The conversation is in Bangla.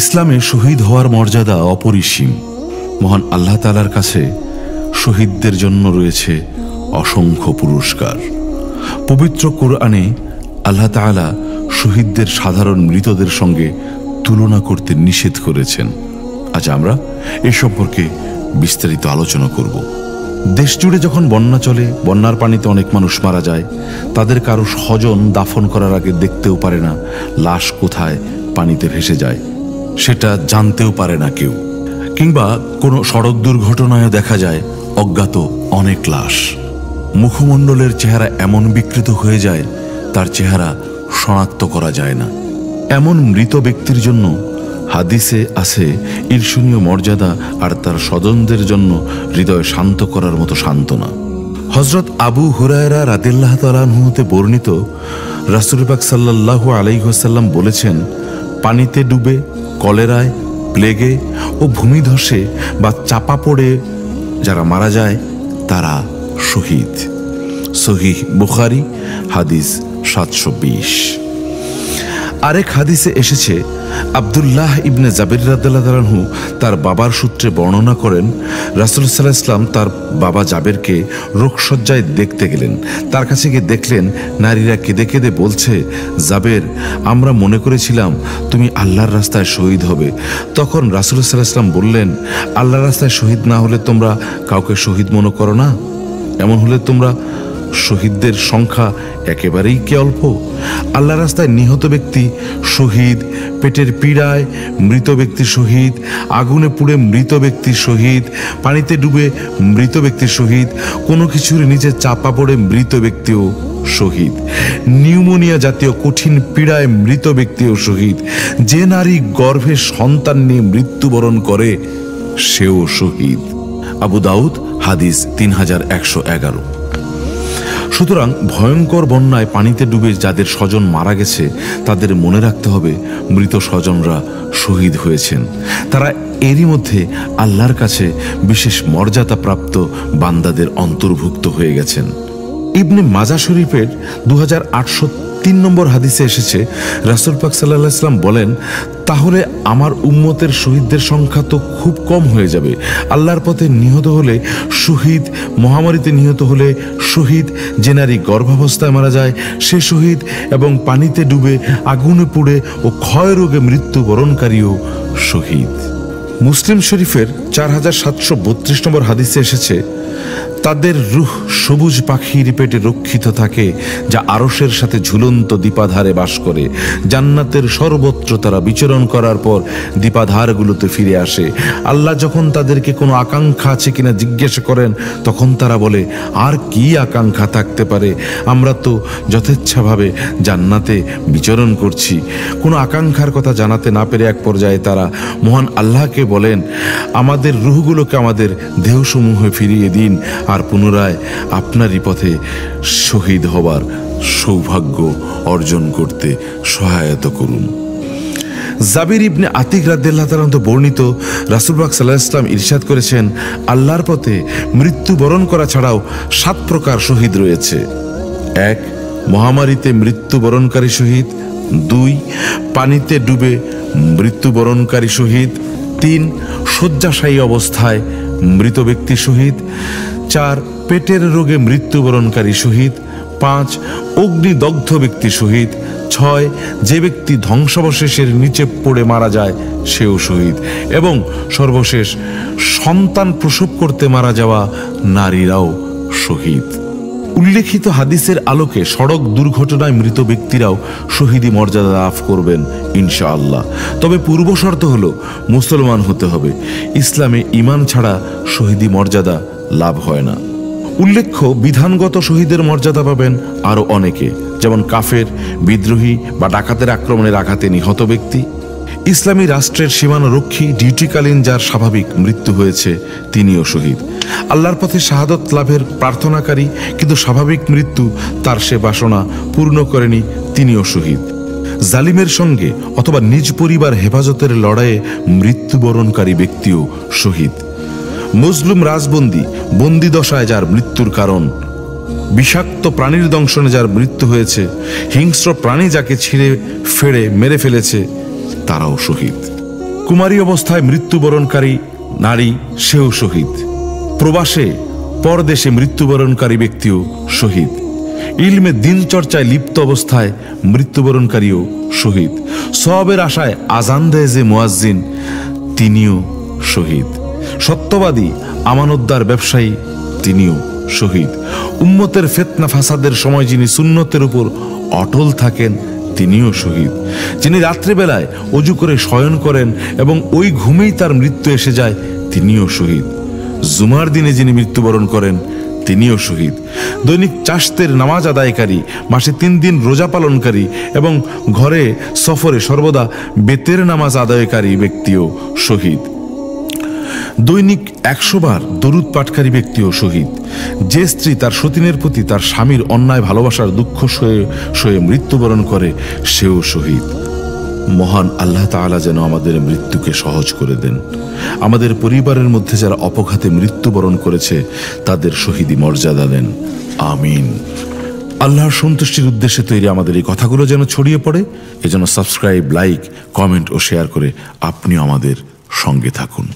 ইসলামে শহীদ হওয়ার মর্যাদা অপরিসীম। মহান আল্লাহ তাআলার কাছে শহীদদের জন্য রয়েছে অসংখ্য পুরস্কার। পবিত্র কোরআনে আল্লাহ তাআলা শহীদদের সাধারণ মৃতদের সঙ্গে তুলনা করতে নিষেধ করেছেন। আজ আমরা এ সম্পর্কে বিস্তারিত আলোচনা করব। দেশ জুড়ে যখন বন্যা চলে, বন্যার পানিতে অনেক মানুষ মারা যায়। তাদের কারো স্বজন দাফন করার আগে দেখতেও পারে না লাশ কোথায় পানিতে ভেসে যায়, সেটা জানতেও পারে না কেউ। কিংবা কোনো সড়ক দুর্ঘটনায় দেখা যায় অজ্ঞাত অনেক লাশ। মুখমণ্ডলের চেহারা এমন বিকৃত হয়ে যায় তার চেহারা শনাক্ত করা যায় না। এমন মৃত ব্যক্তির জন্য হাদিসে আছে ঈর্ষণীয় মর্যাদা আর তার স্বজনদের জন্য হৃদয় শান্ত করার মতো সান্ত্বনা। হযরত আবু হুরায়রা রাদিয়াল্লাহু তাআলা আনহু হতে বর্ণিত, রাসূল পাক সাল্লাল্লাহু আলাইহি ওয়াসাল্লাম বলেছেন, পানিতে ডুবে, কলেরায়, প্লেগে ও ভূমিধসে বা চাপা পড়ে যারা মারা যায় তারা শহীদ। সহিহ বুখারী হাদিস 720। আরেক হাদিসে এসেছে, আব্দুল্লাহ ইবনে জাবির রাদিয়াল্লাহু আনহু তার বাবার সূত্রে বর্ণনা করেন, রাসূল সাল্লাল্লাহু আলাইহি ওয়াসাল্লাম তার বাবা জাবেরকে রোগশয্যায় দেখতে গেলেন। তার কাছে গিয়ে দেখলেন নারীরা কেঁদে কেঁদে বলছে, জাবের, আমরা মনে করেছিলাম তুমি আল্লাহর রাস্তায় শহীদ হবে। তখন রাসূল সাল্লাল্লাহু আলাইহি ওয়াসাল্লাম বললেন, আল্লাহর রাস্তায় শহীদ না হলে তোমরা কাউকে শহীদ মনে করো না? এমন হলে তোমরা শহীদদের সংখ্যা একেবারেই কি অল্প? আল্লাহর রাস্তায় নিহত ব্যক্তি শহীদ, পেটের পীড়ায় মৃত ব্যক্তি শহীদ, আগুনে পুড়ে মৃত ব্যক্তি শহীদ, পানিতে ডুবে মৃত ব্যক্তি শহীদ, কোনো কিছুর নিচে চাপা পড়ে মৃত ব্যক্তিও শহীদ, নিউমোনিয়া জাতীয় কঠিন পীড়ায় মৃত ব্যক্তিও শহীদ, যে নারী গর্ভে সন্তান নিয়ে মৃত্যুবরণ করে সেও শহীদ। আবু দাউদ হাদিস 3111। সুতরাং ভয়ঙ্কর বন্যায় পানিতে ডুবে যাদের স্বজন মারা গেছে তাদের মনে রাখতে হবে মৃত স্বজনরা শহীদ হয়েছেন। তারা এরই মধ্যে আল্লাহর কাছে বিশেষ মর্যাদাপ্রাপ্ত বান্দাদের অন্তর্ভুক্ত হয়ে গেছেন। ইবনে মাজা শরীফের 2803 নম্বর হাদিসে এসেছে, রাসূল পাক সাল্লাল্লাহু আলাইহি ওয়াসাল্লাম বলেন, তাহলে আমার উম্মতের শহীদদের সংখ্যা তো খুব কম হয়ে যাবে। আল্লাহর পথে নিহত হলে শহীদ, মহামারীতে নিহত হলে শহীদ, যে নারী গর্ভাবস্থায় মারা যায় সে শহীদ, এবং পানিতে ডুবে, আগুনে পুড়ে ও ক্ষয় রোগে মৃত্যুবরণকারীও শহীদ। মুসলিম শরীফের 4732 নম্বর হাদিসে এসেছে, তাদের রূহ সবুজ পাখির পেটে রক্ষিত থাকে যা আরশের সাথে ঝুলন্ত দীপাধারে বাস করে। জান্নাতের সর্বত্র তারা বিচরণ করার পর দীপাধারগুলোতে ফিরে আসে। আল্লাহ যখন তাদেরকে কোনো আকাঙ্ক্ষা আছে কিনা জিজ্ঞেস করেন তখন তারা বলে, আর কি আকাঙ্ক্ষা থাকতে পারে, আমরা তো যথেচ্ছাভাবে জান্নাতে বিচরণ করছি। কোনো আকাঙ্ক্ষার কথা জানাতে না পেরে এক পর্যায়ে তারা মহান আল্লাহকে বলেন, আমাদের রূহগুলোকে আমাদের দেহসমূহে ফিরিয়ে দিন আর পুনরায় আপনারই পথে শহীদ হবার সৌভাগ্য অর্জন করতে সহায়তা করুন। জাবির ইবনে আতিক রাদিয়াল্লাহু তাআলা বর্ণিত, রাসূল পাক সাল্লাল্লাহু আলাইহি ওয়াসাল্লাম ইরশাদ করেছেন, আল্লাহর পথে মৃত্যুবরণ করা ছাড়াও 7 প্রকার শহীদ রয়েছে। 1. মহামারীতে মৃত্যুবরণকারী শহীদ। 2. পানিতে ডুবে মৃত্যুবরণকারী শহীদ। 3. শয্যাশায়ী অবস্থায় মৃত ব্যক্তি শহীদ। 4. পেটের রোগে মৃত্যুবরণকারী শহীদ। 5. অগ্নিদগ্ধ ব্যক্তি শহীদ। 6. যে ব্যক্তি ধ্বংসাবশেষের নিচে পড়ে মারা যায় সেও শহীদ। এবং সর্বশেষ সন্তান প্রসব করতে মারা যাওয়া নারীরাও শহীদ। উল্লেখিত হাদিসের আলোকে সড়ক দুর্ঘটনায় মৃত ব্যক্তিরাও শহীদি মর্যাদা লাভ করবেন ইনশাআল্লাহ। তবে পূর্ব শর্ত হলো মুসলমান হতে হবে। ইসলামে ঈমান ছাড়া শহীদি মর্যাদা লাভ হয় না। উল্লেখ্য, বিধানগত শহীদের মর্যাদা পাবেন আরো অনেকে, যেমন কাফের, বিদ্রোহী বা ডাকাতের আক্রমণের আঘাতে নিহত ব্যক্তি। ইসলামী রাষ্ট্রের সীমানা রক্ষী ডিউটিকালীন যার স্বাভাবিক মৃত্যু হয়েছে তিনিও শহীদ। আল্লাহর পথে শাহাদত লাভের প্রার্থনাকারী কিন্তু স্বাভাবিক মৃত্যু তার সে বাসনা পূর্ণ করেনি, তিনিও শহীদ। জালিমের সঙ্গে অথবা নিজ পরিবার হেফাজতের লড়াইয়ে মৃত্যুবরণকারী ব্যক্তিও শহীদ। মজলুম রাজবন্দী, বন্দি দশায় যার মৃত্যুর কারণ, বিষাক্ত প্রাণীর দংশনে যার মৃত্যু হয়েছে, হিংস্র প্রাণী যাকে ছিঁড়ে ফেড়ে মেরে ফেলেছে, তারাও শহীদ। কুমারী অবস্থায় মৃত্যুবরণকারী নারী সেও শহীদ। প্রবাসে পরদেশে মৃত্যুবরণকারী ব্যক্তিও শহীদ। ইলমে দিন চর্চায় লিপ্ত অবস্থায় মৃত্যুবরণকারীও শহীদ। সওয়াবের আশায় আজান দেয় যে মুয়াজ্জিন, তিনিও শহীদ। সত্যবাদী আমানতদার ব্যবসায়ী, তিনিও শহীদ। উম্মতের ফিতনা ফাসাদের সময় যিনি সুন্নতের উপর অটল থাকেন, তিনিও শহীদ। যিনি রাত্রিবেলায় অজু করে শয়ন করেন এবং ওই ঘুমেই তার মৃত্যু এসে যায়, তিনিও শহীদ। জুমার দিনে যিনি মৃত্যুবরণ করেন, তিনিও শহীদ। দৈনিক চাশতের নামাজ আদায়কারী, মাসে 3 দিন রোজা পালনকারী এবং ঘরে সফরে সর্বদা বেতের নামাজ আদায়কারী ব্যক্তিও শহীদ। দৈনিক 100 বার দরুদ পাঠকারী ব্যক্তিও শহীদ। যে স্ত্রী তার সতীনের প্রতি তার স্বামীর অন্যায় ভালোবাসার দুঃখ সয়ে মৃত্যুবরণ করে, সেও শহীদ। মহান আল্লাহ তাআলা যেন আমাদের মৃত্যুকে সহজ করে দেন। আমাদের পরিবারের মধ্যে যারা অপঘাতে মৃত্যুবরণ করেছে, তাদের শহীদি মর্যাদা দেন। আমিন। আল্লাহর সন্তুষ্টির উদ্দেশ্যে তৈরি আমাদের এই কথাগুলো যেন ছড়িয়ে পড়ে, এজন্য সাবস্ক্রাইব, লাইক, কমেন্ট ও শেয়ার করে আপনিও আমাদের সঙ্গে থাকুন।